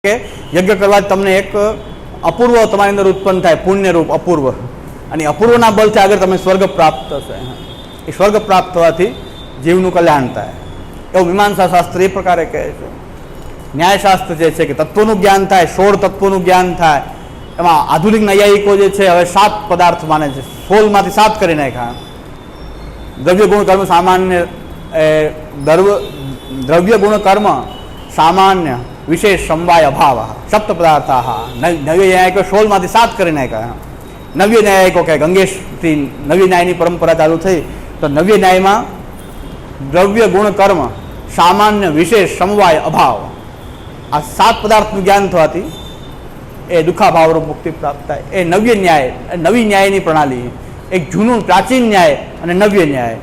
કે યજ્ઞ કરવાથી તમને એક અપૂર્વ તમારી અંદર ઉત્પન્ન થાય, પુણ્યરૂપ અપૂર્વ, અને અપૂર્વના બળથી આગળ તમે સ્વર્ગ પ્રાપ્ત થશે. એ સ્વર્ગ પ્રાપ્ત થવાથી જીવનું કલ્યાણ થાય એવું મીમાંસા શાસ્ત્ર એ પ્રકારે કહે છે. ન્યાયશાસ્ત્ર જે છે કે તત્વોનું જ્ઞાન થાય, 16 તત્વોનું જ્ઞાન થાય. એમાં આધુનિક નૈયાયિકો જે છે હવે 7 પદાર્થ માને છે, 16માંથી 7 કરી નાખ્યા. દ્રવ્ય ગુણ કર્મ સામાન્ય, દ્રવ્ય ગુણ કર્મ સામાન્ય વિશેષ સમવાય અભાવ, સપ્ત પદાર્થ. નવ્ય ન્યાયિકો 16માંથી 7 કરી નાખ્યા. નવ્ય ન્યાયિકો કહે ગંગેશથી નવ્ય ન્યાયની પરંપરા ચાલુ થઈ, તો નવ્ય ન્યાયમાં દ્રવ્ય ગુણ કર્મ સામાન્ય વિશેષ સમવાય અભાવ, આ 7 પદાર્થનું જ્ઞાન થવાથી એ દુઃખાભાવરૂપ મુક્તિ પ્રાપ્ત થાય. એ નવ્ય ન્યાય, નવી ન્યાયની પ્રણાલી, એક જૂનું પ્રાચીન ન્યાય અને નવ્ય ન્યાય.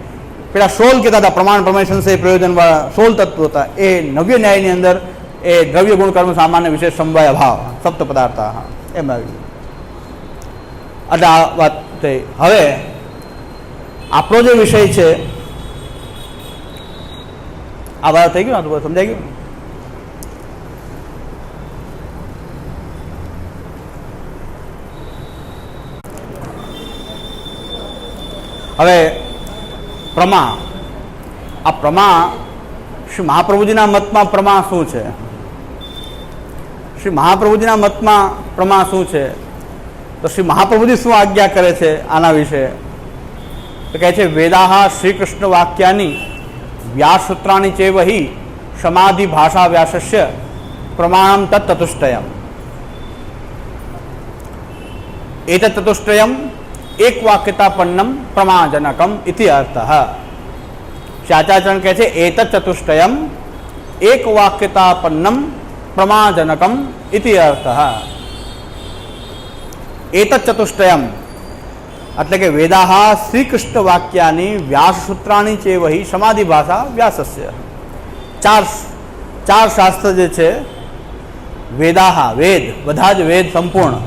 પેલા 16 કહેતા હતા પ્રમાણ પ્રમેય સંશય પ્રયોજનવાળા 16 તત્વો હતા. એ નવ્ય ન્યાયની અંદર એ દ્રવ્ય ગુણ કર્મ સામાન્ય વિશેષ સમવાય અભાવ, સપ્ત પદાર્થ એમ આવી. એટલે આ વાત થઈ. હવે આપણો જે વિષય છે આ વાત થઈ ગયું, સમજાઈ ગયું. હવે પ્રમા, આ પ્રમા શ્રી મહાપ્રભુજીના મતમાં પ્રમા શું છે? શ્રી મહાપ્રભુજીના મતમાં પ્રમા શું છે? તો શ્રી મહાપ્રભુજી શું આજ્ઞા કરે છે આના વિશે? તો કહે છે વેદાહ શ્રી કૃષ્ણ વાક્યાની વ્યાસસૂત્રાણી ચેવહિ સમાધિ ભાષા વ્યાસસ્ય પ્રમાણમ તત્ચતુષ્ટયમ. એતत् ચતુષ્ટયમ એક વાક્યતાપન્નમ પ્રમાજનકમ ઇતિ અર્થ. શાચાચરણ કહે છે એતत् ચતુષ્ટયમ એક વાક્યતાપન્નમ પ્રમાજનકમ ઇતિ અર્થ. એતत् ચતુષ્ટયમ એટલે કે વેદાહ શ્રી કૃષ્ણ વાક્યાની વ્યાસસૂત્રાણી ચેવહિ સમાધિ ભાષા વ્યાસસ્ય. ચાર શાસ્ત્ર જે છે, વેદાહ વેદ, બધા જ વેદ સંપૂર્ણ,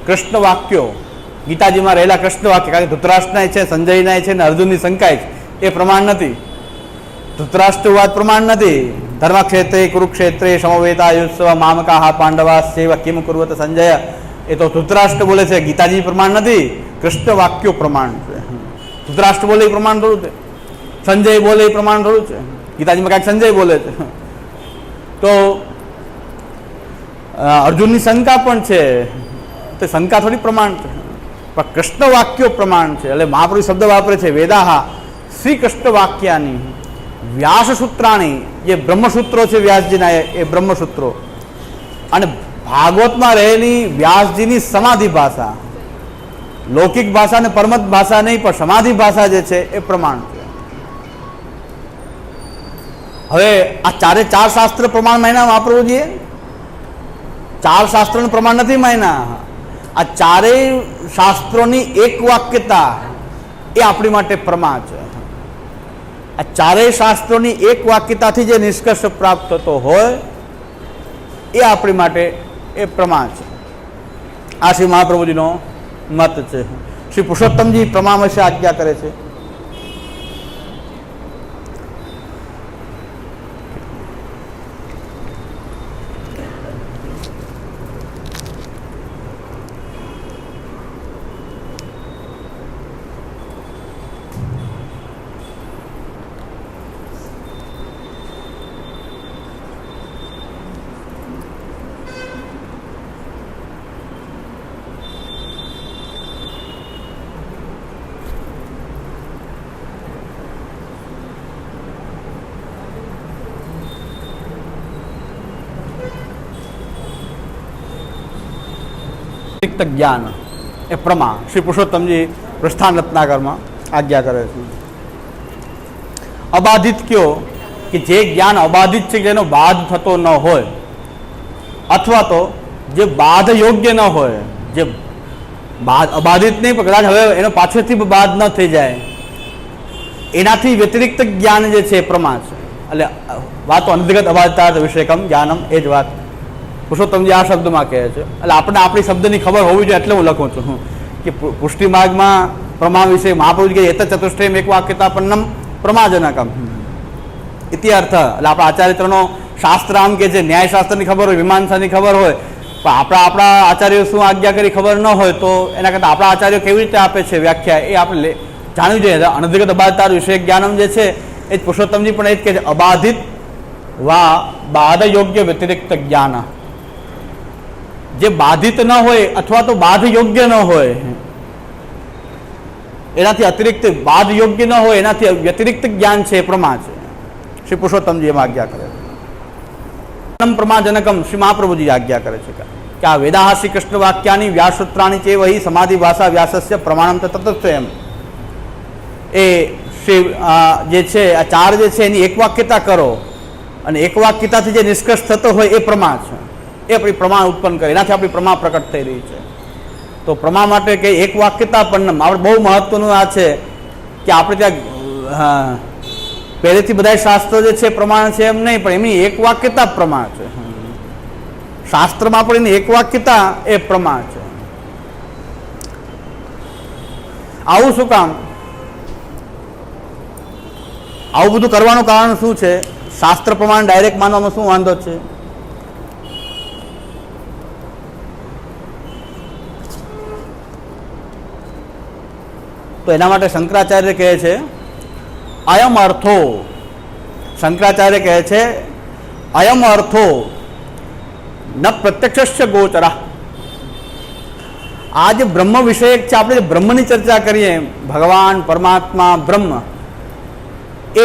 કૃષ્ણ વાક્યો, ગીતાજીમાં રહેલા કૃષ્ણ વાક્ય, કારણ કે ધૃતરાષ્ટ્રના છે, સંજયના છે ને અર્જુનની શંકા છે, એ પ્રમાણ નથી. ધૃતરાષ્ટ્ર વાત પ્રમાણ નથી. ધર્મક્ષેત્રે કુરુક્ષેત્રે સમવેતાયુત્સવ મામકાહ પાંડવા સેવ કિમ કુર્વત સંજય, એ તો ધૃતરાષ્ટ્ર બોલે છે, ગીતાજી પ્રમાણ નથી, કૃષ્ણ વાક્યો પ્રમાણ છે. ધૃતરાષ્ટ્ર બોલે એ પ્રમાણ થોડું છે, સંજય બોલે એ પ્રમાણ થોડું છે. ગીતાજીમાં કાંઈક સંજય બોલે છે, તો અર્જુનની શંકા પણ છે, તો શંકા થોડી પ્રમાણ છે, પણ કૃષ્ણ વાક્યો પ્રમાણ છે. એટલે મહાપ્રભુ શબ્દ વાપરે છે વેદાહ શ્રી કૃષ્ણ વાક્યાની વ્યાસસૂત્રાણી, જે બ્રહ્મસૂત્રો છે વ્યાસજીના, એ બ્રહ્મસૂત્રો, અને ભાગવતમાં રહેલી વ્યાસજીની સમાધિ ભાષા, લૌકિક ભાષા ને પરમત ભાષા નહીં, પણ સમાધિ ભાષા જે છે એ પ્રમાણ છે. હવે આ ચાર શાસ્ત્ર પ્રમાણ માન્યા મહાપ્રભુજીએ? 4 શાસ્ત્રોનું પ્રમાણ નથી માન્યા. આ ચારેય શાસ્ત્રોની એક વાક્યતા એ આપણી માટે પ્રમા છે. આ ચારેય શાસ્ત્રોની એક વાક્યતાથી જે નિષ્કર્ષ પ્રાપ્ત થતો હોય એ આપણી માટે એ પ્રમા છે. આ શ્રી મહાપ્રભુજીનો મત છે. શ્રી પુરુષોત્તમજી પ્રમા વિશે આજ્ઞા કરે છે. જ્ઞાન એ પ્રમા શ્રી પુરુષોત્તમજી પ્રસ્થાન રત્નાકરમાં આજ્ઞા કરે છે. અબાધિત કયો કે જે જ્ઞાન અબાધિત છે, જેનો બાધ થતો ન હોય, અથવા તો જે બાધ યોગ્ય ન હોય, જે અબાધિત નહીં પણ કદાચ હવે એનો પાછળથી બાદ ન થઈ જાય, એનાથી વ્યતિરિક્ત જ્ઞાન જે છે એ પ્રમા છે. એટલે વાતો અનધિગત અબાધિતા વિષયકમ જ્ઞાનમ, એ જ વાત પુરુષોત્તમજી આ શબ્દમાં કહે છે. એટલે આપણે આપણી શબ્દની ખબર હોવી જોઈએ, એટલે હું લખું છું કે પુષ્ટિ માર્ગમાં પ્રમા વિશે મહાપ્રભુજી કે એતत् ચતુષ્ટયમ એક વાક્યતાપન્નમ પ્રમાજનકમ ઇતિ અર્થ. એટલે આપણા આચાર્યત્રનો શાસ્ત્ર આમ કે છે, ન્યાયશાસ્ત્રની ખબર હોય, મીમાંસાની ખબર હોય, પણ આપણા આચાર્યો શું આજ્ઞા કરી ખબર ન હોય તો એના કરતાં આપણા આચાર્યો કેવી રીતે આપે છે વ્યાખ્યા, એ આપણે જાણવી જોઈએ. અનધિગત અબાધિતાર વિષય જ્ઞાનમ જે છે એ જ પુરુષોત્તમજી પણ એ જ કહે છે, અબાધિત વા બાધ યોગ્ય વ્યતિરિક્ત જ્ઞાન. જે બાધિત ન હોય અથવા તો બાધ યોગ્ય ન હોય, એનાથી અતિરિક્ત બાધ યોગ્ય ન હોય, એનાથી વ્યતિરિક્ત જ્ઞાન છે એ પ્રમા છે. શ્રી પુરુષોત્તમજી એમાં આજ્ઞા કરે છે. પ્રમાજનકમ શ્રી મહાપ્રભુજી આજ્ઞા કરે છે કે આ વેદાહ શ્રી કૃષ્ણ વાક્યાની વ્યાસસૂત્રાણી ચે વહી સમાધિ ભાષા વ્યાસસ્ય પ્રમાણમ તત્વ એમ. એ શ્રી જે છે આ ચાર જે છે એની એકવાક્યતા કરો અને એકવાક્યતાથી જે નિષ્કર્ષ થતો હોય એ પ્રમા છે. એ આપણી પ્રમાણ ઉત્પન્ન કરે, એનાથી આપણી પ્રમા પ્રકટ થઈ રહી છે. તો પ્રમા માટે કે એક વાક્યતા પણ આપણે બહુ મહત્વનું આ છે કે આપણે ત્યાં પહેલેથી બધા શાસ્ત્રો જે છે પ્રમાણ છે એમ નહીં, પણ એમની એક વાક્યતા પ્રમાણ છે. શાસ્ત્રમાં પણ એની એક વાક્યતા એ પ્રમાણ છે. આવું શું કામ? આવું બધું કરવાનું કારણ શું છે? શાસ્ત્ર પ્રમાણ ડાયરેક્ટ માનવામાં શું વાંધો છે? તો એના માટે શંકરાચાર્ય કહે છે અયમ અર્થો. શંકરાચાર્ય કહે છે અયમ અર્થો ન પ્રત્યક્ષસ્ય ગોચરા. આ જે બ્રહ્મ વિષયક છે, આપણે જે બ્રહ્મની ચર્ચા કરીએ, ભગવાન પરમાત્મા બ્રહ્મ,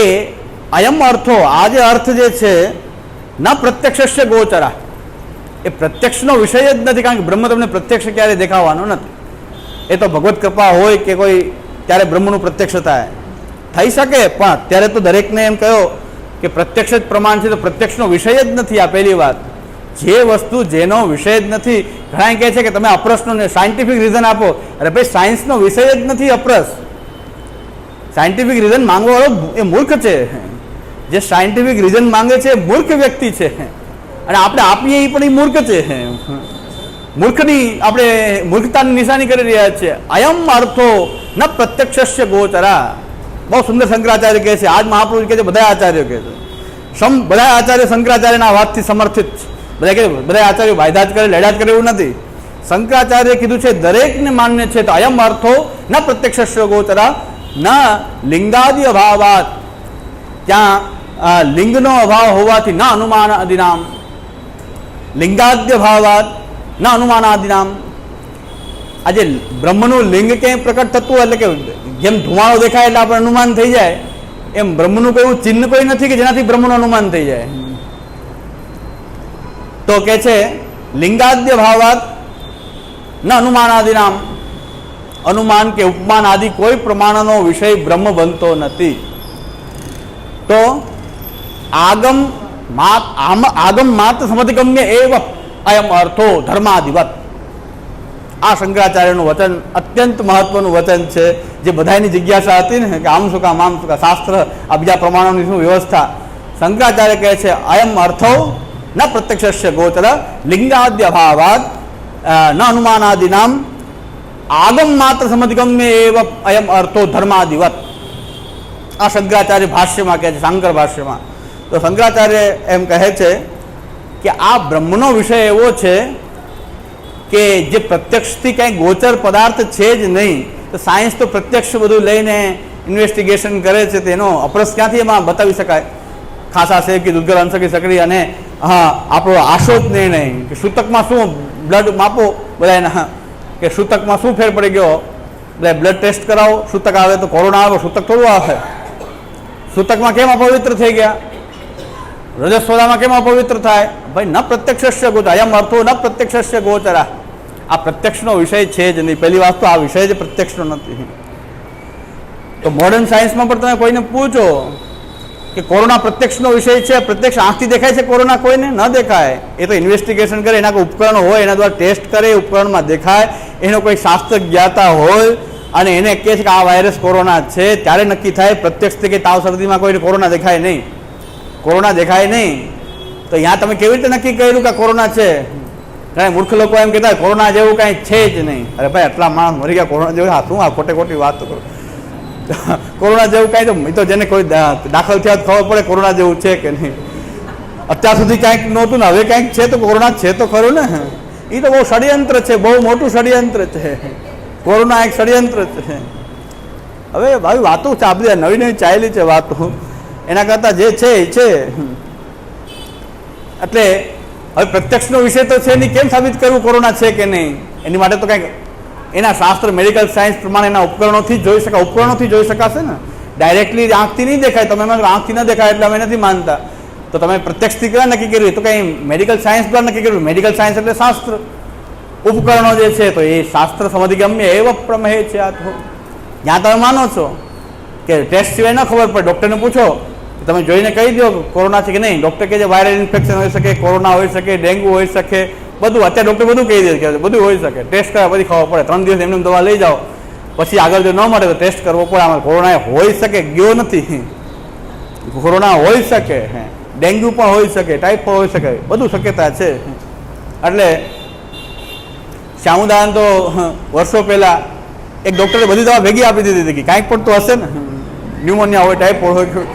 એ અયમ અર્થો, આ જે અર્થ જે છે ન પ્રત્યક્ષસ્ય ગોચરા, એ પ્રત્યક્ષનો વિષય જ નથી. કારણ કે બ્રહ્મ તમને પ્રત્યક્ષ ક્યારે દેખાવાનો નથી. એ તો ભગવત કૃપા હોય કે કોઈ ત્યારે બ્રહ્મનું પ્રત્યક્ષ થાય, થઈ શકે, પણ અત્યારે તો દરેકને એમ કહ્યો કે પ્રત્યક્ષ જ પ્રમાણ છે, તો પ્રત્યક્ષનો વિષય જ નથી. આ પહેલી વાત. જે વસ્તુ જેનો વિષય જ નથી, ઘણા કહે છે કે તમે અપ્રસનો સાયન્ટિફિક રીઝન આપો. અરે ભાઈ, સાયન્સનો વિષય જ નથી અપ્રસ. સાયન્ટિફિક રીઝન માંગવાવાળો એ મૂર્ખ છે. જે સાયન્ટિફિક રીઝન માંગે છે એ મૂર્ખ વ્યક્તિ છે, અને આપણે આપીએ એ પણ એ મૂર્ખ છે. મૂર્ખની આપણે મૂર્ખતાની નિશાની કરી રહ્યા છીએ. અયમ અર્થો ન પ્રત્યક્ષસ્ય ગોચરા. બહુ સુંદર શંકરાચાર્ય કહે છે. આજ મહાપ્રભુ કહે છે, બધા આચાર્યો કહે છે, બધા આચાર્ય શંકરાચાર્યના વાતથી સમર્થિત છે. બધા કે બધા આચાર્યો વાયદા જ કરે, લડ્યા જ કરે એવું નથી. શંકરાચાર્ય કીધું છે દરેકને માન્ય છે. તો અયમ અર્થો ન પ્રત્યક્ષસ્ય ગોચરા ન લિંગાદિ અભાવાત. ત્યાં લિંગનો અભાવ હોવાથી ન અનુમાનાદિનામ. લિંગાદ્ય ભાવાત ન અનુમાનાદિનામ. આજે બ્રહ્મનું લિંગ ક્યાંય પ્રકટ થતું, એટલે કે જેમ ધુમાડો દેખાય એટલે આપણે અનુમાન થઈ જાય, એમ બ્રહ્મનું કોઈ એવું ચિહ્ન કોઈ નથી કે જેનાથી બ્રહ્મનું અનુમાન થઈ જાય. તો કે છે લિંગાદ્ય ભાવાત ન અનુમાનાદિનામ. અનુમાન કે ઉપમાન આદિ કોઈ પ્રમાણનો વિષય બ્રહ્મ બનતો નથી. તો આગમ માત્ર સમધિગમ્ય એવ અયમ અર્થો ધર્માધિવત. આ શંકરાચાર્યનું વચન અત્યંત મહત્વનું વચન છે, જે બધાની જિજ્ઞાસા હતી ને કે આમ શું કામ, આમ શું કામ, શાસ્ત્ર આ બીજા પ્રમાણોની શું વ્યવસ્થા. શંકરાચાર્ય કહે છે અયમ અર્થો ન પ્રત્યક્ષસ્ય ગોચર લિંગાદ્ય અભાવાત ન અનુમાનાદિનામ આગમ માત્ર સમધિગમ્ય એવ અયમ અર્થો ધર્માધિવત. આ શંકરાચાર્ય ભાષ્યમાં કહે છે, શાંકર ભાષ્યમાં. તો શંકરાચાર્ય એમ કહે છે કે આ બ્રહ્મનો વિષય એવો છે કે જે પ્રત્યક્ષથી કંઈ ગોચર પદાર્થ છે જ નહીં. તો સાયન્સ તો પ્રત્યક્ષ બધું લઈને ઇન્વેસ્ટિગેશન કરે છે, તેનો અપ્રસ ક્યાંથી એમાં બતાવી શકાય? ખાસા છે કે દુર્ગલ અંશકી સકડી અને હા આપણો આશો જ નિર્ણય કે સૂતકમાં શું બ્લડ માપો બધા એના, કે સૂતકમાં શું ફેર પડી ગયો, બધા બ્લડ ટેસ્ટ કરાવો, સૂતક આવે તો કોરોના આવે, સૂતક થોડું આવે. સૂતકમાં કેમ અપવિત્ર થઈ ગયા? રજસ્વદામાં કેમ અપવિત્ર થાય? ભાઈ ન પ્રત્યક્ષસ્ય ગોચર. અયમ અર્થો ન પ્રત્યક્ષસ્ય ગોચરા. આ પ્રત્યક્ષનો વિષય છે જ નહીં. પહેલી વાત તો આ વિષય જ પ્રત્યક્ષનો નથી. તો મોડર્ન સાયન્સમાં પણ તમે કોઈને પૂછો કે કોરોના પ્રત્યક્ષનો વિષય છે, પ્રત્યક્ષ આંખથી દેખાય છે કોરોના? કોઈને ન દેખાય. એ તો ઇન્વેસ્ટિગેશન કરે, એના કોઈ ઉપકરણો હોય, એના દ્વારા ટેસ્ટ કરે, ઉપકરણમાં દેખાય, એનો કોઈ શાસ્ત્ર જ્ઞાતા હોય અને એને કહે છે કે આ વાયરસ કોરોના છે, ત્યારે નક્કી થાય. પ્રત્યક્ષથી કે તાવ શરદીમાં કોઈને કોરોના દેખાય નહીં, કોરોના દેખાય નહીં. તો અહીંયા તમે કેવી રીતે નક્કી કર્યું કે કોરોના છે? ઘણા મૂર્ખ લોકો એમ કહેતા કોરોના જેવું કાંઈ છે જ નહીં. અરે ભાઈ, આટલા માણસ મરી ગયા, કોરોના જેવું? હા, શું આ ખોટે ખોટી વાત કરો. કોરોના જેવું કાંઈ તો જેને કોઈ દાખલ થયા ખબર પડે કોરોના જેવું છે કે નહીં. અત્યાર સુધી કાંઈક નહોતું ને હવે કાંઈક છે તો કોરોના છે તો ખરું ને. એ તો બહુ ષડયંત્ર છે, બહુ મોટું ષડયંત્ર છે. કોરોના એક ષડયંત્ર છે. હવે ભાઈ વાતો છે, આ બધી નવી નવી ચાલેલી છે વાતો, એના કરતાં જે છે એ છે. એટલે હવે પ્રત્યક્ષનો વિષય તો છે નહીં, કેમ સાબિત કરવું કોરોના છે કે નહીં? એની માટે તો કંઈક એના શાસ્ત્ર મેડિકલ સાયન્સ પ્રમાણે એના ઉપકરણોથી જ જોઈ શકાય, ઉપકરણોથી જોઈ શકાશે ને. ડાયરેક્ટલી આંખથી નહીં દેખાય. તમે એમાં આંખથી ન દેખાય એટલે અમે નથી માનતા, તો તમે પ્રત્યક્ષથી ક્યાં નક્કી કર્યું? તો કંઈ મેડિકલ સાયન્સ દ્વારા નક્કી કર્યું. મેડિકલ સાયન્સ એટલે શાસ્ત્ર, ઉપકરણો જે છે તો એ શાસ્ત્ર સમધિગમ્ય એવ પ્રમેય છે. આ તો જ્યાં તમે માનો છો કે ટેસ્ટ સિવાય ન ખબર પડે, ડૉક્ટરને પૂછો, તમે જોઈને કહી દો કોરોના છે કે નહીં. ડૉક્ટર કહે છે વાયરલ ઇન્ફેક્શન હોઈ શકે, કોરોના હોઈ શકે, ડેન્ગ્યુ હોઈ શકે, બધું. અત્યારે ડૉક્ટર બધું કહી દે કે બધું હોઈ શકે. ટેસ્ટ કર્યા પછી ખબર પડે. 3 દિવસ એમને દવા લઈ જાઓ, પછી આગળ જો ન મળે તો ટેસ્ટ કરવો પડે. આમાં કોરોના હોઈ શકે, ગયો નથી. કોરોના હોઈ શકે, ડેન્ગ્યુ પણ હોઈ શકે, ટાઇફોઇડ હોઈ શકે, બધું શક્યતા છે. એટલે શ્યામુદાન તો વર્ષો પહેલાં એક ડૉક્ટરે બધી દવા ભેગી આપી દીધી હતી કે કાંઈક પણ તો હશે ને, ન્યુમોનિયા હોય, ટાઇફોઇડ હોય.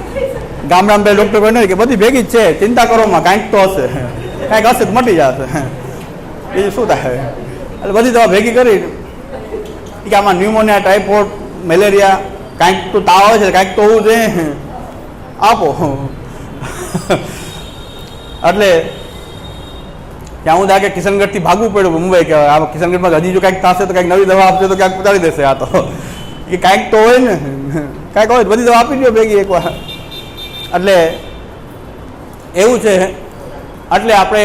ગામડામાં બે ડૉક્ટર કહે કે બધી ભેગી જ છે, ચિંતા કરવામાં કાંઈક તો હશે, કાંઈક હશે તો મટી જશે, બીજું શું થાય. એટલે બધી દવા ભેગી કરી કે આમાં ન્યુમોનિયા, ટાઇફોઇડ, મેલેરિયા, કાંઈક તો તાવ આવે છે, કાંઈક તો હોવું જોઈએ, આપો. એટલે ત્યાં હું કે કિશનગઢથી ભાગવું પડ્યું મુંબઈ, કે આ કિશનગઢમાં હજી જો કાંઈક થશે તો કાંઈક નવી દવા આપશે તો ક્યાંક પતાડી દેશે. આ તો એ કાંઈક તો હોય ને, કાંઈક હોય બધી દવા આપી દો ભેગી એકવાર. એટલે એવું છે. એટલે આપણે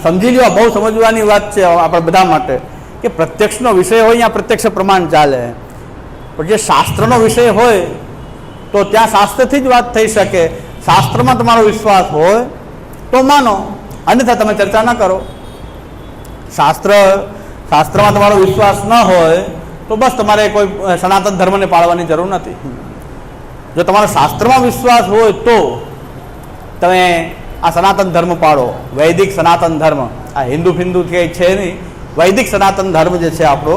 સમજી લ્યો, બહુ સમજવાની વાત છે આપણે બધા માટે, કે પ્રત્યક્ષનો વિષય હોય ત્યાં પ્રત્યક્ષ પ્રમાણ ચાલે, પણ જે શાસ્ત્રનો વિષય હોય તો ત્યાં શાસ્ત્રથી જ વાત થઈ શકે. શાસ્ત્રમાં તમારો વિશ્વાસ હોય તો માનો, અન્યથા તમે ચર્ચા ન કરો. શાસ્ત્રમાં તમારો વિશ્વાસ ન હોય તો બસ તમારે કોઈ સનાતન ધર્મને પાળવાની જરૂર નથી. જો તમારો શાસ્ત્રમાં વિશ્વાસ હોય તો તમે આ સનાતન ધર્મ પાળો, વૈદિક સનાતન ધર્મ. આ હિન્દુ ફિન્દુ કંઈ છે નહીં, વૈદિક સનાતન ધર્મ જે છે આપણો,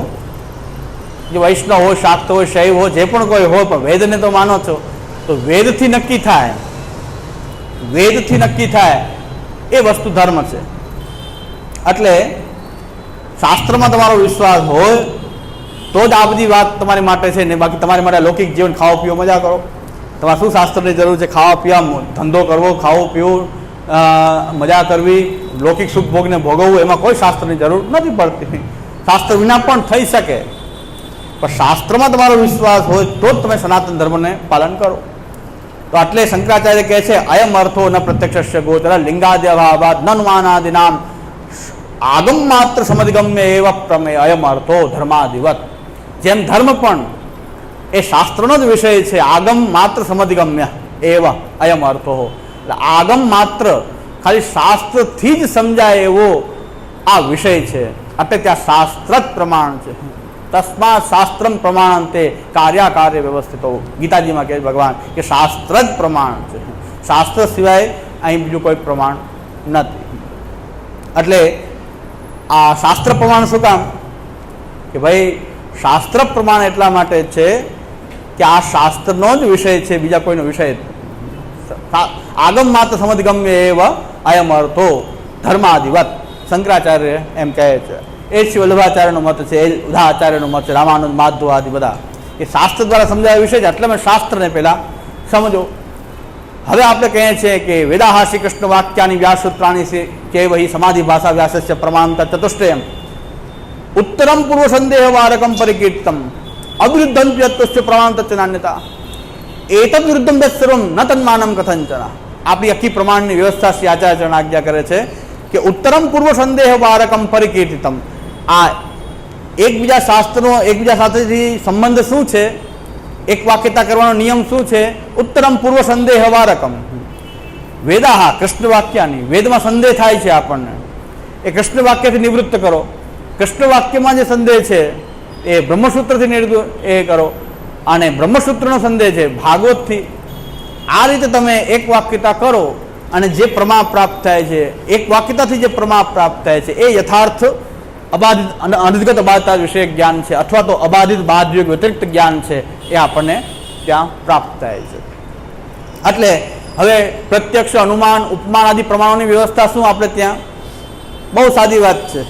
જે વૈષ્ણવ હોય, શાક્ત હોય, શૈવ હોય, જે પણ કોઈ હોય, પણ વેદને તો માનો છો તો વેદથી નક્કી થાય, વેદથી નક્કી થાય એ વસ્તુ ધર્મ છે. એટલે શાસ્ત્રમાં તમારો વિશ્વાસ હોય તો જ આ બધી વાત તમારી માટે છે ને. બાકી તમારી માટે લૌકિક જીવન, ખાઓ પીવો, મજા કરો. તમારે શું શાસ્ત્રની જરૂર છે? ખાવા પીવા, ધંધો કરવો, ખાવું પીવું, મજા કરવી, લૌકિક સુખ ભોગને ભોગવવું, એમાં કોઈ શાસ્ત્રની જરૂર નથી પડતી. શાસ્ત્ર વિના પણ થઈ શકે, પણ શાસ્ત્રમાં તમારો વિશ્વાસ હોય તો જ તમે સનાતન ધર્મને પાલન કરો. તો એટલે શંકરાચાર્ય કહે છે અયમ અર્થો ન પ્રત્યક્ષ ગોચર લિંગાદ્ય અભાવાદ ન અનુમાનાદિ નામ આગમ માત્ર સમધિગમ્ય એવ પ્રમેય અયમ અર્થો ધર્માદિવત. જેમ ધર્મ પણ એ શાસ્ત્રનો જ વિષય છે, આગમ માત્ર સમધિગમ્ય એવ અયમ અર્થો. એટલે આગમ માત્ર ખાલી શાસ્ત્રથી જ સમજાય એવો આ વિષય છે. એટલે ત્યાં શાસ્ત્ર જ પ્રમાણ છે. તસ્માત શાસ્ત્રમ પ્રમાણંતે કાર્યાકાર્ય વ્યવસ્થિતો. ગીતાજીમાં કહે ભગવાન કે શાસ્ત્ર જ પ્રમાણ છે, શાસ્ત્ર સિવાય અહીં બીજું કોઈ પ્રમાણ નથી. એટલે આ શાસ્ત્ર પ્રમાણ શું કામ? કે ભાઈ શાસ્ત્ર પ્રમાણ એટલા માટે છે કે આ શાસ્ત્રનો જ વિષય છે, બીજા કોઈનો વિષય. આગમ માત્ર સમધિગમ્ય એવ અયમ અર્થો ધર્માદિવત. શંકરાચાર્ય એમ કહે છે. એ શ્રી વલ્લભાચાર્યનો મત છે, એ ઉદાચાર્યનો મત છે, રામાનંદ માધવ આદિ બધા. એ શાસ્ત્ર દ્વારા સમજાયેલો વિષય છે, એટલે મેં શાસ્ત્રને પહેલાં સમજો. હવે આપણે કહીએ છીએ કે વેદાહ શ્રી કૃષ્ણ વાક્યાની વ્યાસસૂત્રાણી કે વહી સમાધિ ભાષા વ્યાસસ્ય પ્રમાણતા ચતુષ્ટયમ ઉત્તરમ પૂર્વ સંદેહ વારકમ પરિકીર્તમ અવિરુદ્ધમ યત્તુષ્ય પ્રમાણત નાન્યતા એતદ વિરુદ્ધમ સર્વમ ન તન્માનમ કથંચન. આપણી આખી પ્રમાણની વ્યવસ્થા શ્રી આચાર્ય આજ્ઞા કરે છે કે ઉત્તરમ પૂર્વ સંદેહ વારકમ પરિકીર્તિતમ. આ એકબીજા શાસ્ત્રનો એકબીજા સાથેથી સંબંધ શું છે, એક વાક્યતા કરવાનો નિયમ શું છે? ઉત્તરમ પૂર્વ સંદેહ વારકમ. વેદાહ કૃષ્ણ વાક્યાની, વેદમાં સંદેહ થાય છે આપણને, એ કૃષ્ણ વાક્યથી નિવૃત્ત કરો. કૃષ્ણ વાક્યમાં જે સંદેહ છે એ બ્રહ્મસૂત્રથી એ કરો, અને બ્રહ્મસૂત્રનો સંદેહ છે ભાગવતથી. આ રીતે તમે એક વાક્યતા કરો અને જે પ્રમા પ્રાપ્ત થાય છે, એક વાક્યતાથી જે પ્રમા પ્રાપ્ત થાય છે એ યથાર્થ અબાધિત અનધિગત અબાધિત વિષયક જ્ઞાન છે, અથવા તો અબાધિત બાધ્યોગ વ્યતિરિક્ત જ્ઞાન છે, એ આપણને ત્યાં પ્રાપ્ત થાય છે. એટલે હવે પ્રત્યક્ષ, અનુમાન, ઉપમાન આદિ પ્રમાણોની વ્યવસ્થા શું આપણે ત્યાં? બહુ સાદી વાત છે.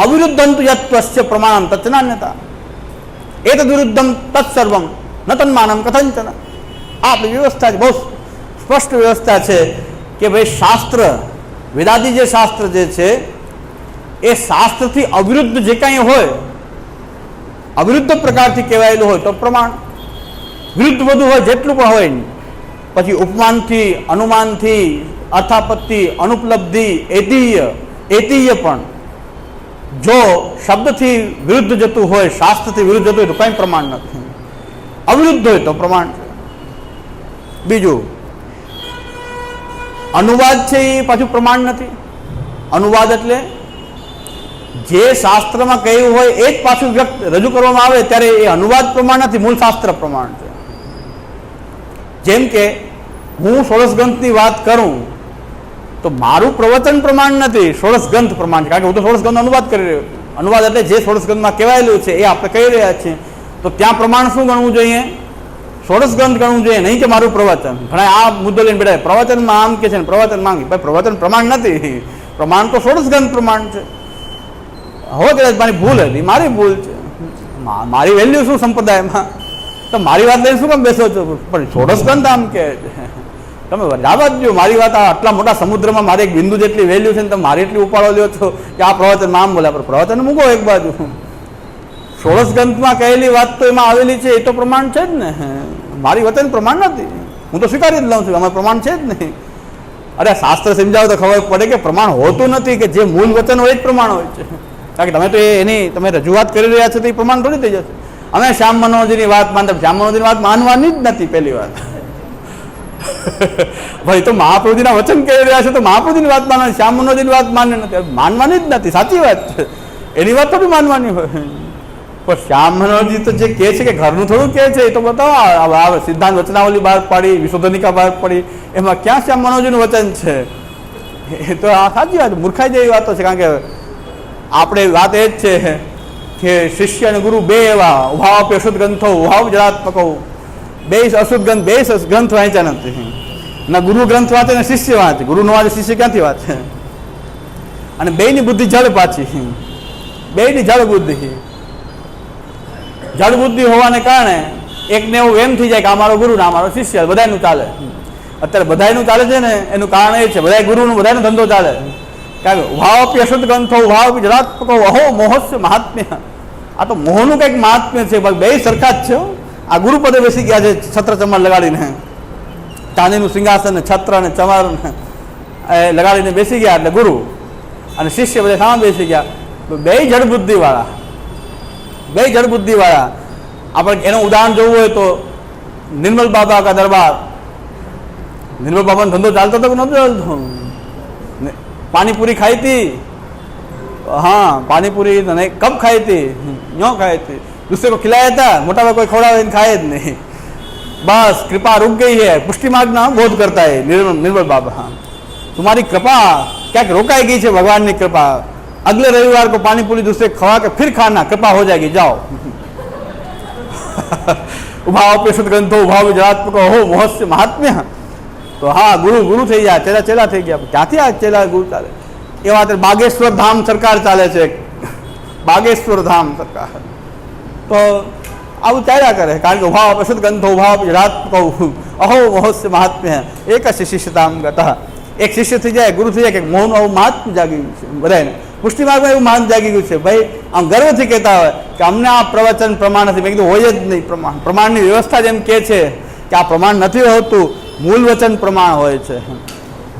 અવિરુદ્ધંતુ યત્વસ્ય પ્રમાણમ તત્નાન્યતા એત વિરુદ્ધમ તત્સર્વમ ન તન્માનમ કથંચન. આ આપણી વ્યવસ્થા છે, બહુ સ્પષ્ટ વ્યવસ્થા છે કે ભાઈ શાસ્ત્ર, વેદાદી જે શાસ્ત્ર જે છે એ શાસ્ત્રથી અવિરુદ્ધ જે કાંઈ હોય, અવિરુદ્ધ પ્રકારથી કહેવાયેલું હોય તો પ્રમાણ. વિરુદ્ધ બધું હોય જેટલું પણ હોય, પછી ઉપમાનથી, અનુમાનથી, અર્થાપત્તિ, અનુપલબ્ધિ, એતીય પણ જો શબ્દથી વિરુદ્ધ જતું હોય, શાસ્ત્રથી વિરુદ્ધ જતું હોય તો કંઈ પ્રમાણ નથી. અવિરુદ્ધ હોય તો પ્રમાણ છે. બીજું, અનુવાદ છે એ પાછું પ્રમાણ નથી. અનુવાદ એટલે જે શાસ્ત્રમાં કહ્યું હોય એ જ પાછું રજૂ કરવામાં આવે ત્યારે એ અનુવાદ પ્રમાણ નથી, મૂળ શાસ્ત્ર પ્રમાણ છે. જેમ કે હું ષોડશ ગ્રંથની વાત કરું તો મારું પ્રવચન પ્રમાણ નથી, ષોડશ ગ્રંથ પ્રમાણ છે. કારણ કે હું તો ષોડશ ગ્રંથનો અનુવાદ કરી રહ્યો છું. અનુવાદ એટલે જે ષોડશ ગ્રંથમાં કહેવાયેલું છે એ આપણે કહી રહ્યા છીએ. તો ત્યાં પ્રમાણ શું ગણવું જોઈએ? ષોડશ ગ્રંથ ગણવું જોઈએ, નહીં કે મારું પ્રવચન. ઘણા આ મુદ્દો લઈને બેઠા, પ્રવચનમાં આમ કે છે ને પ્રવચન માંગે. ભાઈ પ્રવચન પ્રમાણ નથી, પ્રમાણ તો ષોડશ ગ્રંથ પ્રમાણ છે. હવે કદાચ મારી ભૂલ હતી, મારી ભૂલ છે, મારી વેલ્યુ શું સંપ્રદાયમાં, તો મારી વાત લઈને શું કામ બેસો છો? પણ ષોડશ ગ્રંથ આમ કે તમે જવા જ દો. મારી વાત આટલા મોટા સમુદ્રમાં મારી એક બિંદુ જેટલી વેલ્યુ છે ને તમે મારી એટલી ઉપાડો લ્યો છો કે આ પ્રવચનમાં આમ બોલ્યા. પણ પ્રવચન મૂકો એક બાજુ. ષોડશ ગ્રંથમાં કહેલી વાત તો એમાં આવેલી છે, એ તો પ્રમાણ છે જ ને. મારી વચન પ્રમાણ નથી, હું તો સ્વીકારી જ લઉં છું, અમારું પ્રમાણ છે જ નહીં. અરે શાસ્ત્ર સમજાવો તો ખબર પડે કે પ્રમાણ હોતું નથી, કે જે મૂળ વચન હોય જ પ્રમાણ હોય છે. કારણ કે તમે તો એની તમે રજૂઆત કરી રહ્યા છો તો એ પ્રમાણ થોડી થઈ જશે. અમે શ્યામ મનોહરજીની વાત માનતા, શ્યામ મનોહરજીની વાત માનવાની જ નથી. પહેલી વાત ભાઈ તો મહાપ્રભુજીના વચન કહી રહ્યા છે તો મહાપ્રભુજીની વાત માનવાની, શ્યામ મનોહરજીની વાત માનવાની જ નથી. સાચી વાત છે, એની વાત થોડી માનવાની હોય. પણ શ્યામ મનોહરજી તો જે કહે છે કે ઘરનું થોડું કહે છે એ તો બતાવો. સિદ્ધાંત વચનાવલી બહાર પાડી, વિશોધનિકા બહાર પડી, એમાં ક્યાં શ્યામ મનોહરજીનું વચન છે? એ તો આ સાચી વાત, મૂર્ખાઈ જેવી વાતો છે. કારણ કે આપણે વાત એ જ છે કે શિષ્ય અને ગુરુ બે એવા, ઉભાવ આપી અશુદ્ધ ગ્રંથો, ઉભાવ જળાત્મકો, બે અશુદ્ધ ગ્રંથ, બે ગ્રંથ વાંચ્યા નથી. ના ગુરુ ગ્રંથ વાંચે ને શિષ્ય વાંચે. ગુરુ નો વાંચે, શિષ્ય ક્યાંથી વાંચે? અને બેની બુદ્ધિ જળ પાછી, બેની જળ બુદ્ધિ. જળ બુદ્ધિ હોવાને કારણે એકને એવું એમ થઈ જાય કે આ મારો ગુરુ ને આ મારો શિષ્ય, બધાનું ચાલે. અત્યારે બધાનું ચાલે છે ને એનું કારણ એ છે બધા ગુરુનો બધાનો ધંધો ચાલે. કારણ કે ઉભાવ આપી અશુદ્ધ ગ્રંથો, ઉભાવ આપી જળાત્મકો, અહો મોહસ્ય મહાત્મ્ય. આ તો મોહનું કંઈક મહાત્મ્ય છે. બે સરખા જ છે. આ ગુરુપદે બેસી ગયા છે છત્ર ચમર લગાડીને, ચાંદીનું સિંહાસન, છત્ર અને ચમર લગાડીને બેસી ગયા એટલે ગુરુ, અને શિષ્ય બધા સામે બેસી ગયા. બે જળબુદ્ધિ વાળા, બે જળબુદ્ધિ વાળા. આપણે એનું ઉદાહરણ જોવું હોય તો નિર્મલ બાબા કા દરબાર. નિર્મલ બાબાનો ધંધો ચાલતો હતો કે નહોતો ચાલતો? पानीपुरी खाई थी, हाँ पानीपुरी नहीं, कब खाई थी? यूँ खाई थी, दूसरे को खिलाया था, मोटा भाई कोई खोड़ा खाए नहीं. बस कृपा रुक गई है. पुष्टि मार्ग ना बोध करता है निर्मल बाबा. हाँ तुम्हारी कृपा क्या रोकाई गई है, भगवान की कृपा. अगले रविवार को पानीपुरी दूसरे खवा के फिर खाना, कृपा हो जाएगी, जाओ. उभाव पेशुद्ध ग्रंथो, उभाव जड़ात्मको, हो मोहस्य महात्म्य. तो हाँ गुरु गुरु થઈ ગયા, ચેલા ચેલા થઈ ગયા. ક્યાંથી આ ચેલા ગુરુ ચાલે? એ વાત બાગેશ્વર ધામ સરકાર ચાલે છે, બાગેશ્વર ધામ સરકાર. તો આવું ચાલ્યા કરે. કારણ કે ઉભાવ અશુદ્ધ ગ્રંથો, ઉભાવ જળાત્મકો, અહો મોહસ્ય મહાત્મ્ય. એક શિષ્યતામ ગતઃ. એક શિષ્ય થઈ જાય, ગુરુ થઈ જાય કે મોહનું આવું મહાત્મ્ય જાગી ગયું છે બધાને. પુષ્ટિ માર્ગમાં એવું મહાન જાગી ગયું છે. ભાઈ આમ ગર્વથી કહેતા હોય કે અમને આ પ્રવચન પ્રમાણ નથી. મેં કીધું હોય જ નહીં. પ્રમાણની વ્યવસ્થા જેમ કહે છે કે આ પ્રમાણ નથી હોતું, મૂળ વચન પ્રમાણ હોય છે.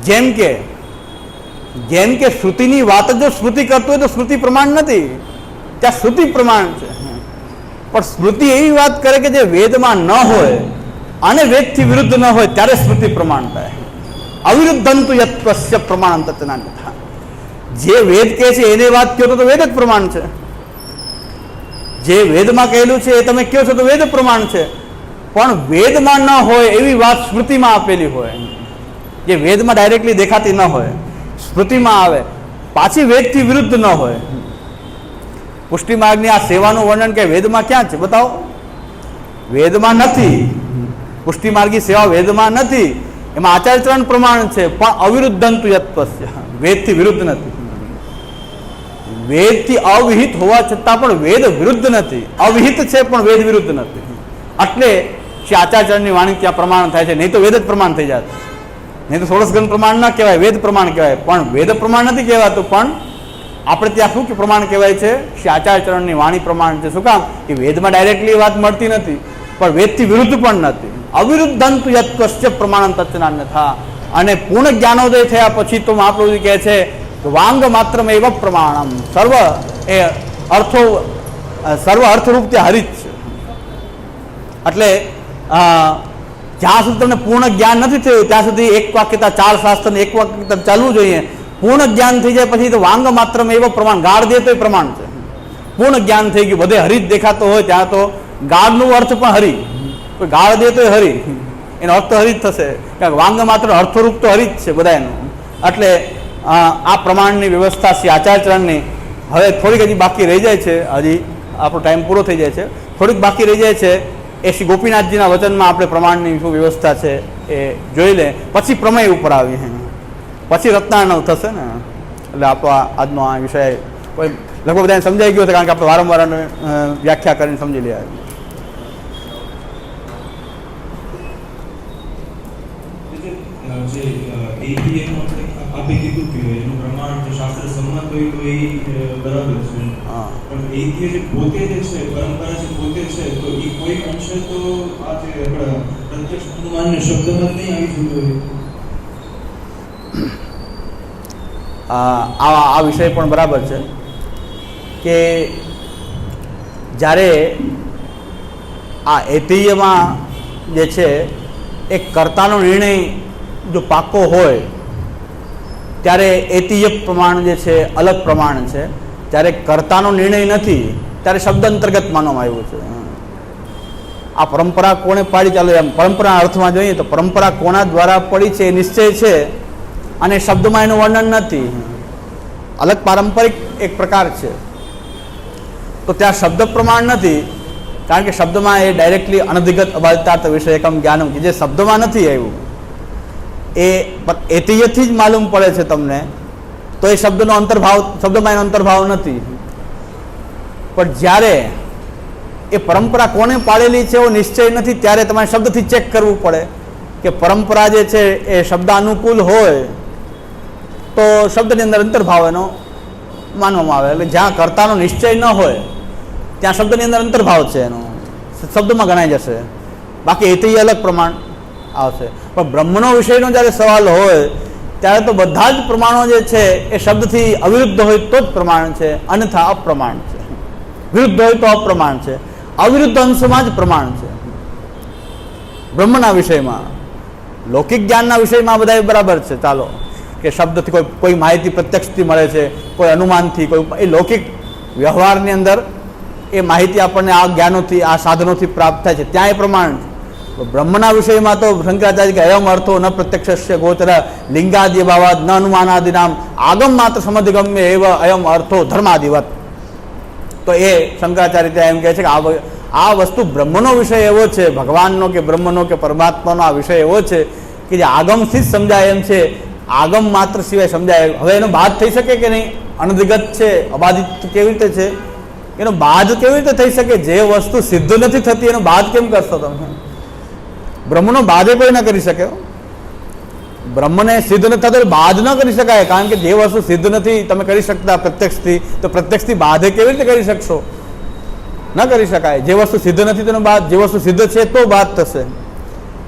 જેમ કે શ્રુતિની વાત જો સ્મૃતિ કરતું હોય તો સ્મૃતિ પ્રમાણ નથી, ત્યાં શ્રુતિ પ્રમાણ છે. પણ સ્મૃતિ એવી વાત કરે કે જે વેદમાં ન હોય અને વેદથી વિરુદ્ધ ન હોય ત્યારે સ્મૃતિ પ્રમાણ થાય. અવિરુદ્ધંતુ યત્વસ્ય પ્રમાણં તત્નાન્યથા. જે વેદ કહે છે એને વાત કહો તો વેદ જ પ્રમાણ છે. જે વેદમાં કહેલું છે એ તમે કહો છો તો વેદ પ્રમાણ છે. પણ વેદમાં ન હોય એવી વાત સ્મૃતિમાં આપેલી હોય, જે વેદમાં ડાયરેક્ટલી દેખાતી ન હોય, સ્મૃતિમાં આવે, પાછી વેદથી વિરુદ્ધ ન હોય. પુષ્ટિ માર્ગની આ સેવાનું વર્ણન કે વેદમાં ક્યાં છે બતાવો? વેદમાં નથી. પુષ્ટિ માર્ગી સેવા વેદમાં નથી. એમાં આચાર્યચરણ પ્રમાણ છે, પણ અવિરુદ્ધંતુ યત્વસ્ય, વેદથી વિરુદ્ધ નથી. વેદથી અવિહિત હોવા છતાં પણ વેદ વિરુદ્ધ નથી, અવિહિત છે પણ વેદ વિરુદ્ધ નથી. એટલે શ્રી આચાર્યચરણની વાણી ત્યાં પ્રમાણ થાય છે, નહીં તો વેદ જ પ્રમાણ થઈ જાય, નહીં તો ષોડશ ગ્રંથ પ્રમાણ ના કહેવાય, વેદ પ્રમાણ કહેવાય. પણ વેદ પ્રમાણ નથી કહેવાતું, પણ આપણે ત્યાં શું કે પ્રમાણ કહેવાય છે? શ્રી આચાર્યચરણની વાણી પ્રમાણ છે. શું કામ? કે વેદમાં ડાયરેક્ટલી વાત મળતી નથી, પણ વેદથી વિરુદ્ધ પણ નથી. અવિરુદ્ધંતુ યત્વસ્ય પ્રમાણં તત્નાન્યથા. અને પૂર્ણ જ્ઞાનોદય થયા પછી તો મહાપ્રભુજી કહે છે વાંગ માત્રમેવ પ્રમાણમ, સર્વ એ અર્થો સર્વ અર્થરૂપ તે હરિત છે. એટલે જ્યાં સુધી તમને પૂર્ણ જ્ઞાન નથી થયું ત્યાં સુધી એક વાક્યતા ચાર શાસ્ત્ર એક વાક્યતા ચાલવું જોઈએ. પૂર્ણ જ્ઞાન થઈ જાય પછી તો વાંગ માત્રમેવ પ્રમાણ, ગાળ દે તો એ પ્રમાણ છે. પૂર્ણ જ્ઞાન થઈ ગયું, બધે હરિત દેખાતો હોય ત્યાં તો ગાળનો અર્થ પણ હરિ, કોઈ ગાળ દે તો હરિ, એનો અર્થ હરિત થશે, કારણ કે વાંગ માત્ર અર્થરૂપ તો હરિત છે બધા એનું. એટલે આ પ્રમાણની વ્યવસ્થા શ્રી આચાર્યચરણની હવે થોડીક હજી બાકી રહી જાય છે, હજી આપણો ટાઈમ પૂરો થઈ જાય છે, થોડીક બાકી રહી જાય છે. એ શ્રી ગોપીનાથજીના વચનમાં આપણે પ્રમાણની શું વ્યવસ્થા છે એ જોઈ લે, પછી પ્રમેય ઉપર આવીએ, પછી રત્નાનવ થશે ને. એટલે આપણો આજનો આ વિષય કોઈ લગભગ બધાને સમજાઈ ગયો છે, કારણ કે આપણે વારંવાર વ્યાખ્યા કરીને સમજી લઈએ. આપે કીધું કે એનું પ્રમાણ જે શાસ્ત્ર સંમત હોય તો એ બરાબર છે, પણ એથી જે પોતે જે છે પરંપરા છે પોતે છે, તો એ કોઈ અંશે તો આ જે આપણા પ્રત્યક્ષ અનુમાનને શબ્દમાં નહીં આવી જતું હોય. આ વિષય પણ બરાબર છે કે જ્યારે આ એતીયમાં જે છે એ કર્તાનો નિર્ણય જો પાકો હોય ત્યારે એતીય પ્રમાણ જે છે અલગ પ્રમાણ છે. જ્યારે કર્તાનો નિર્ણય નથી ત્યારે શબ્દ અંતર્ગત માનવામાં આવ્યું છે. આ પરંપરા કોણે પાડી, ચાલો એમ પરંપરા અર્થમાં જોઈએ તો પરંપરા કોના દ્વારા પડી છે એ નિશ્ચય છે, અને શબ્દમાં એનું વર્ણન નથી. અલગ પારંપરિક એક પ્રકાર છે, તો ત્યાં શબ્દ પ્રમાણ નથી, કારણ કે શબ્દમાં એ ડાયરેક્ટલી અનધિગત અબાધિતાર્થ વિષયકમ જ્ઞાનમ, જે શબ્દમાં નથી આવ્યું એ એતીયથી જ માલુમ પડે છે તમને, તો એ શબ્દનો અંતર્ભાવ, શબ્દમાં એનો અંતર્ભાવ નથી. પણ જ્યારે એ પરંપરા કોને પાડેલી છે એવો નિશ્ચય નથી, ત્યારે તમારે શબ્દથી ચેક કરવું પડે કે પરંપરા જે છે એ શબ્દ અનુકૂળ હોય તો શબ્દની અંદર અંતર્ભાવ એનો માનવામાં આવે. એટલે જ્યાં કર્તાનો નિશ્ચય ન હોય ત્યાં શબ્દની અંદર અંતર્ભાવ છે એનો, શબ્દમાં ગણાઈ જશે, બાકી એથી અલગ પ્રમાણ આવશે. પણ બ્રહ્મનો વિષયનો જ્યારે સવાલ હોય ત્યારે તો બધા જ પ્રમાણો જે છે એ શબ્દથી અવિરુદ્ધ હોય તો જ પ્રમાણ છે, અન્યથા અપ્રમાણ છે. વિરુદ્ધ હોય તો અપ્રમાણ છે, અવિરુદ્ધ અંશમાં જ પ્રમાણ છે. બ્રહ્મના વિષયમાં, લૌકિક જ્ઞાનના વિષયમાં બધા બરાબર છે, ચાલો કે શબ્દથી કોઈ માહિતી પ્રત્યક્ષથી મળે છે, કોઈ અનુમાનથી, કોઈ એ લૌકિક વ્યવહારની અંદર એ માહિતી આપણને આ જ્ઞાનોથી, આ સાધનોથી પ્રાપ્ત થાય છે, ત્યાં એ પ્રમાણ છે. બ્રહ્મના વિષયમાં તો શંકરાચાર્ય કે અયમ અર્થો ન પ્રત્યક્ષસ્ય ગોચર લિંગાદિ ભાવાદ ન અનુમાનાદિનામ આગમ માત્ર સમધિગમ્ય એવ અયમ અર્થો ધર્માદિવત. તો એ શંકરાચાર્ય ત્યાં એમ કહે છે કે આ વસ્તુ બ્રહ્મનો વિષય એવો છે, ભગવાનનો કે બ્રહ્મનો કે પરમાત્માનો આ વિષય એવો છે કે જે આગમથી જ સમજાય એમ છે, આગમ માત્ર સિવાય સમજાય. હવે એનો બાદ થઈ શકે કે નહીં? અનધિગત છે, અબાધિત કેવી રીતે છે? એનો બાદ કેવી રીતે થઈ શકે? જે વસ્તુ સિદ્ધ નથી થતી એનો બાદ કેમ કરશો તમે? બ્રહ્મનો બાધે કોઈ ન કરી શકે. બ્રહ્મને સિદ્ધ નથી થતો બાદ ન કરી શકાય, કારણ કે જે વસ્તુ સિદ્ધ નથી તમે કરી શકતા પ્રત્યક્ષથી, તો પ્રત્યક્ષથી બાધે કેવી રીતે કરી શકશો? ન કરી શકાય. જે વસ્તુ સિદ્ધ નથી તેનો બાદ, જે વસ્તુ સિદ્ધ છે તો બાદ થશે.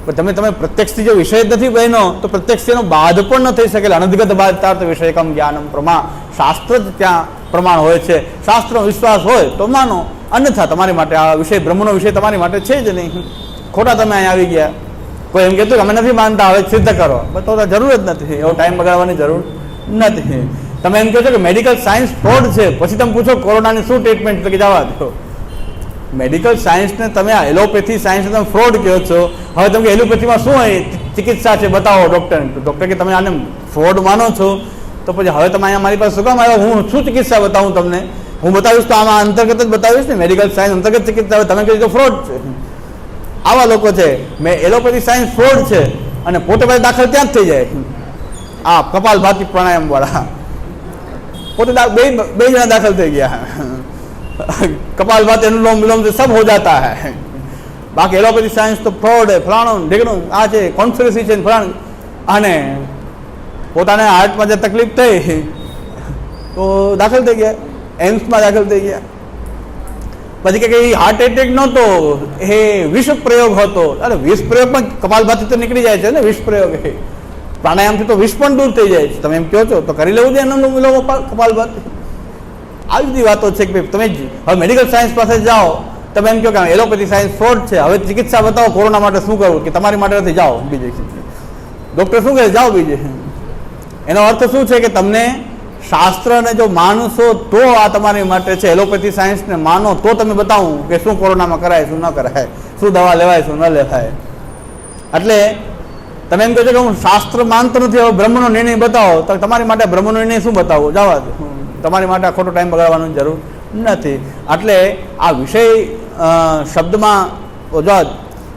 પણ તમે પ્રત્યક્ષથી જો વિષય જ નથી બહેનો તો પ્રત્યક્ષ એનો બાદ પણ ન થઈ શકે. અનધિગત બાધાર્થ વિષયકમ જ્ઞાનમ પ્રમા, શાસ્ત્ર જ ત્યાં પ્રમાણ હોય છે. શાસ્ત્રનો વિશ્વાસ હોય તો માનો, અન્યથા તમારી માટે આ વિષય, બ્રહ્મનો વિષય તમારી માટે છે જ નહીં. ખોટા તમે અહીં આવી ગયા. કોઈ એમ કહેતું કે અમે નથી માનતા, હવે સિદ્ધ કરો, તો જરૂર જ નથી, એવો ટાઈમ બગાડવાની જરૂર નથી. તમે એમ કહો છો કે મેડિકલ સાયન્સ ફ્રોડ છે, પછી તમે પૂછો કોરોનાની શું ટ્રીટમેન્ટ, તો કે જવા દો. મેડિકલ સાયન્સને તમે આ એલોપેથી સાયન્સને તમે ફ્રોડ કહો છો. હવે તમે એલોપેથીમાં શું હોય ચિકિત્સા છે બતાવો ડૉક્ટરને, તો ડૉક્ટર કે તમે આને ફ્રોડ માનો છો, તો પછી હવે તમે અહીંયા મારી પાસે શું કામ આવ્યા? હું શું ચિકિત્સા બતાવું તમને? હું બતાવીશ તો આમાં અંતર્ગત જ બતાવીશ ને, મેડિકલ સાયન્સ અંતર્ગત ચિકિત્સા. તમે કહ્યું તો ફ્રોડ છે. આવા લોકો છે. મેં એલોપેથી સાયન્સ ફ્રોડ છે, અને પોતે પાછા દાખલ ત્યાં જ થઈ જાય. આ કપાલભાતી પ્રાણાયામ વાળા પોતે બે જણા દાખલ થઈ ગયા. कपालभाति अनुलोम विलोम से सब हो जाता है. बाकी एलोपैथी साइंस तो फ्रॉड है, फलाणो ढेकणो आ છે કોન્સ્પિરસી છે ફલાણ. અને પોતાને હાર્ટમાં જે તકલીફ થઈ તો દાખલ થઈ ગયા, એમ્સમાં દાખલ થઈ ગયા. પછી કે હાર્ટ એટેક નહોતો, એ વિષ પ્રયોગ હતો. અરે વિષ પ્રયોગમાં કપાલભાતિ તો નીકળી જાય છે ને, વિષ પ્રયોગ એ પ્રાણાયામથી તો વિષ પણ દૂર થઈ જાય છે. તમે એમ કહો છો તો કરી લેવું જોઈએ અનુલોમ વિલોમ કપાલભાતિ. આવી બધી વાતો છે કે તમે હવે મેડિકલ સાયન્સ પાસે જાઓ, તમે એમ કહો કે એલોપેથી સાયન્સ ફ્રોડ છે, હવે ચિકિત્સા બતાવો કોરોના માટે શું કરવું, કે તમારી માટે નથી, જાઓ બીજે. ડૉક્ટર શું કહે, જાઓ બીજે. એનો અર્થ શું છે કે તમને શાસ્ત્રને જો માનશો તો આ તમારી માટે છે, એલોપેથી સાયન્સને માનો તો તમે બતાવું કે શું કોરોનામાં કરાય, શું ન કરાય, શું દવા લેવાય, શું ન લેવાય. એટલે તમે એમ કહો છો કે હું શાસ્ત્ર માનતો નથી, હવે બ્રહ્મનો નિર્ણય બતાવો, તો તમારી માટે બ્રહ્મનો નિર્ણય શું બતાવો, જવા દો. તમારી માટે ખોટો ટાઈમ બગાડવાની જરૂર નથી. એટલે આ વિષય શબ્દમાં જો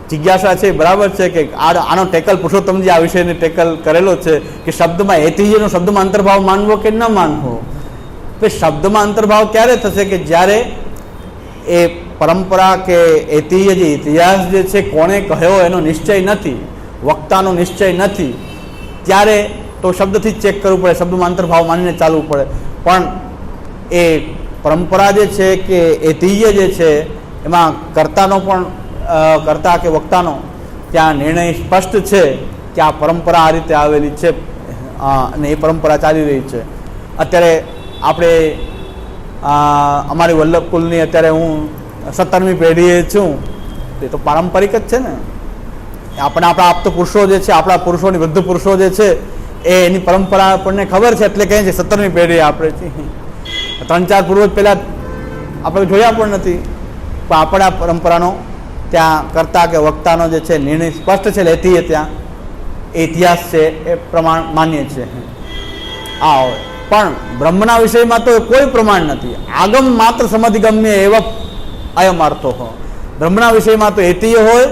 જિજ્ઞાસા છે, બરાબર છે કે આનો ટેકલ પુરુષોત્તમજી આ વિષયને ટેકલ કરેલો છે કે શબ્દમાં એતિહ્યનો શબ્દમાં અંતર્ભાવ માનવો કે ન માનવો. તો શબ્દમાં અંતર્ભાવ ક્યારે થશે કે જ્યારે એ પરંપરા કે એતિહ્ય જે ઇતિહાસ જે છે કોણે કહ્યો એનો નિશ્ચય નથી, વક્તાનો નિશ્ચય નથી, ત્યારે તો શબ્દથી જ ચેક કરવું પડે, શબ્દમાં અંતર્ભાવ માનીને ચાલવું પડે. પણ એ પરંપરા જે છે કે એતિહ્ય જે છે એમાં કર્તાનો પણ કર્તા કે વક્તાનો ત્યાં નિર્ણય સ્પષ્ટ છે કે આ પરંપરા આ રીતે આવેલી છે અને એ પરંપરા ચાલી રહી છે. અત્યારે આપણે અમારી વલ્લભકુલની અત્યારે હું 17મી પેઢીએ છું, એ તો પારંપરિક જ છે ને. આપણા આપતા પુરુષો જે છે, આપણા પુરુષોની વૃદ્ધ પુરુષો જે છે એની પરંપરા આપણને ખબર છે, એટલે કહે છે 17મી પેઢી આપણે છીએ. 3-4 પૂર્વજ પહેલાં આપણે જોયા પણ નથી, પણ આપણા પરંપરાનો ત્યાં કર્તા કે વક્તાનો જે છે નિર્ણય સ્પષ્ટ છે, લેતી ત્યાં ઇતિહાસ છે એ પ્રમાણ માન્ય છે. આ હોય પણ બ્રહ્મના વિષયમાં તો કોઈ પ્રમાણ નથી. આગમ માત્ર સમધિગમ્ય એવા અયમ અર્થો હોય. બ્રહ્મના વિષયમાં તો એતિય હોય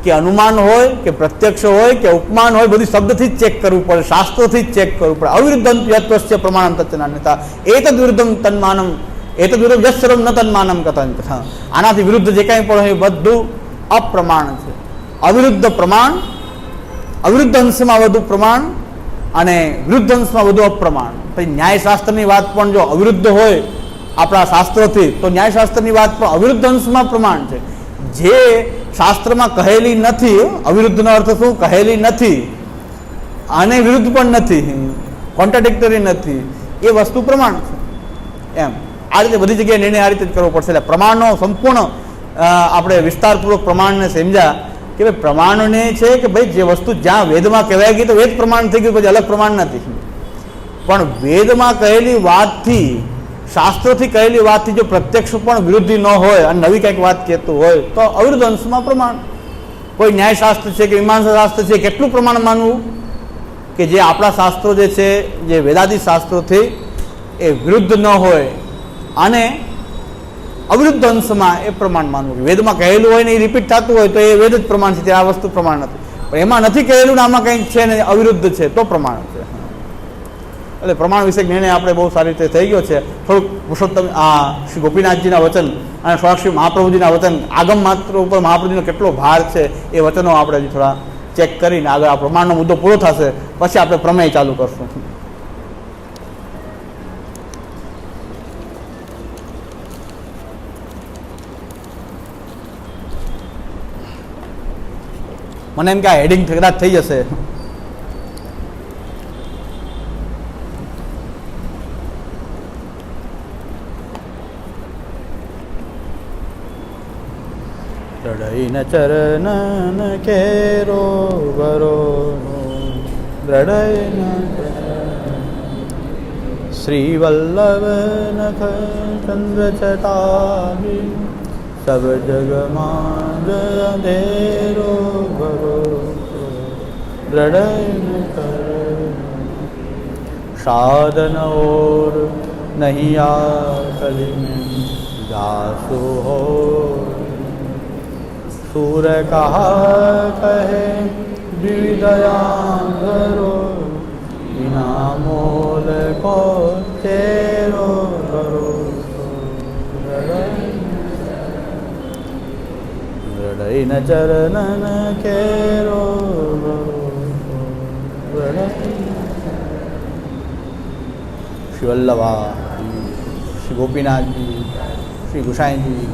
કે અનુમાન હોય કે પ્રત્યક્ષ હોય કે ઉપમાન હોય, બધું શબ્દથી જ ચેક કરવું પડે, શાસ્ત્રોથી જ ચેક કરવું પડે. અવિરુદ્ધમ યત્વસ્ય પ્રમાણમ તત્નાન્યતા એતદ વિરુદ્ધમ તન્માનમ એતદ વિરુદ્ધ યસ્સર્વમ ન તન્માનમ કથન. આનાથી વિરુદ્ધ જે કાંઈ પણ હોય એ બધું અપ્રમાણ છે. અવિરુદ્ધ પ્રમાણ, અવિરુદ્ધ અંશમાં વધુ પ્રમાણ અને વિરુદ્ધ અંશમાં વધુ અપ્રમાણ. પછી ન્યાયશાસ્ત્રની વાત પણ જો અવિરુદ્ધ હોય આપણા શાસ્ત્રોથી, તો ન્યાયશાસ્ત્રની વાત પણ અવિરુદ્ધ અંશમાં પ્રમાણ છે. જે શાસ્ત્રમાં કહેલી નથી, અવિરુદ્ધનો અર્થ શું, કહેલી નથી અને વિરુદ્ધ પણ નથી, કોન્ટ્રાડિક્ટરી નથી, એ વસ્તુ પ્રમાણ છે. એમ આ રીતે બધી જગ્યાએ નિર્ણય આ રીતે જ કરવો પડશે. એટલે પ્રમાણનો સંપૂર્ણ આપણે વિસ્તારપૂર્વક પ્રમાણને સમજ્યા કે ભાઈ પ્રમાણને છે કે ભાઈ જે વસ્તુ જ્યાં વેદમાં કહેવાય ગઈ તો વેદ પ્રમાણ થઈ ગયું, પછી અલગ પ્રમાણ નથી. પણ વેદમાં કહેલી વાતથી, શાસ્ત્રોથી કહેલી વાતથી જો પ્રત્યક્ષ પણ વિરુદ્ધિ ન હોય અને નવી કંઈક વાત કહેતું હોય તો અવિરુદ્ધ અંશમાં પ્રમાણ. કોઈ ન્યાયશાસ્ત્ર છે કે મીમાંસા શાસ્ત્ર છે, કેટલું પ્રમાણ માનવું કે જે આપણા શાસ્ત્રો જે છે, જે વેદાદી શાસ્ત્રોથી એ વિરુદ્ધ ન હોય અને અવિરુદ્ધ અંશમાં એ પ્રમાણ માનવું. વેદમાં કહેલું હોય ને એ રિપીટ થતું હોય તો એ વેદ જ પ્રમાણ છે, આ વસ્તુ પ્રમાણ નથી. પણ એમાં નથી કહેલું ને આમાં કંઈક છે ને અવિરુદ્ધ છે તો પ્રમાણ છે. એટલે પ્રમાણ વિશે નિર્ણય આપણે બહુ સારી રીતે થઈ ગયો છે. થોડુંક પુરુષોત્તમ શ્રી ગોપીનાથજીના વચન અને શ્રી મહાપ્રભુજીના વચન, આગમ માત્ર ઉપર મહાપ્રભુજીનો કેટલો ભાર છે એ વચનો આપણે હજી થોડા ચેક કરીને આગળ આ પ્રમાણનો મુદ્દો પૂરો થશે પછી આપણે પ્રમેય ચાલુ કરશું. મને એમ કે આ હેડિંગ કદાચ થઈ જશે. દ્રઢૈન ચરણ કેરો વરો દ્રઢૈન શ્રી વલ્લભ નખ ચંદ્ર ચટાવી સબ જગમાં અંધેરો ભરો દ્રઢૈન સાધન ઓર નહીં આ કલી મેં જાસુ હો सूर कहा कहे વિવિધયા ધરો વિના મોલ કો તેરો ભરોસો હૃદય ચરણન કેરો શ્રી વલ્લભા, શ્રી ગોપીનાથજી, શ્રી ગુસાઈજી,